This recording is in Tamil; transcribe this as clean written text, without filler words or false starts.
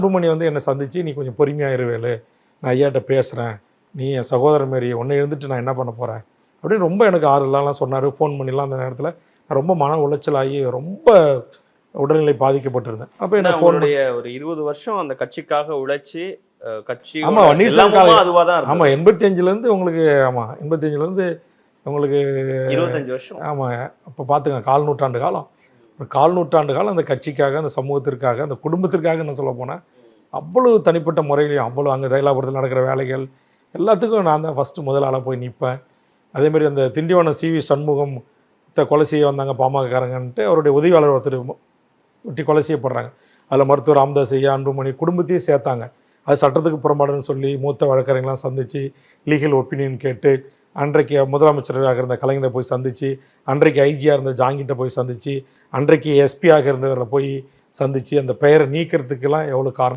அன்புமணி வந்து என்னை சந்திச்சு, நீ கொஞ்சம் பொறுமையாக இருவேலு, நான் ஐயாட்ட பேசுகிறேன், நீ என் சகோதரன் மாரி, உன்னை இருந்துட்டு நான் என்ன பண்ண போகிறேன் அப்படின்னு ரொம்ப எனக்கு ஆறுதலாம் சொன்னார். ஃபோன் பண்ணிலாம் அந்த நேரத்தில் நான் ரொம்ப மன உளைச்சலாகி ரொம்ப உடல்நிலை பாதிக்கப்பட்டிருந்தேன். அப்போ என்ன உங்களுடைய ஒரு 20 வருஷம் அந்த கட்சிக்காக உழைச்சி கட்சி ஆமாம் அதுவாக தான் ஆமாம் 85லேருந்து உங்களுக்கு ஆமாம் 85லேருந்து உங்களுக்கு 25 வருஷம். ஆமாம் அப்போ பார்த்துங்க கால் நூற்றாண்டு காலம், ஒரு கால் நூற்றாண்டு காலம் அந்த கட்சிக்காக, அந்த சமூகத்திற்காக, அந்த குடும்பத்திற்காக என்ன சொல்ல போனால் அவ்வளோ தனிப்பட்ட முறையிலையும் அவ்வளோ அங்கே தைலாபுரத்தில் நடக்கிற வேலைகள் எல்லாத்துக்கும் நான் தான் ஃபஸ்ட்டு முதல் ஆளாக போய் நிற்பேன். அதேமாதிரி அந்த திண்டிவனம் சிவி சண்முகம் கொலை செய்ய வந்தாங்க பாமகக்காரங்கன்ட்டு அவருடைய உதவியாளர் ஒருத்தர் வெட்டி கொலை செய்யப்படுறாங்க. அதில் மருத்துவர் ராமதாஸ் ஐயா, அன்புமணி குடும்பத்தையும் சேர்த்தாங்க. அது சட்டத்துக்கு புறம்பாடுன்னு சொல்லி மூத்த வழக்கறிஞர்களாம் சந்தித்து லீகல் ஒப்பீனியன் கேட்டு, அன்றைக்கு முதலமைச்சராக இருந்த கலைஞரை போய் சந்தித்து, அன்றைக்கு ஐஜியாக இருந்த ஜாங்கிட்ட போய் சந்தித்து, அன்றைக்கு எஸ்பியாக இருந்தவரை போய் சந்தித்து அந்த பெயரை நீக்கிறதுக்கெல்லாம் எவ்வளோ காரணம்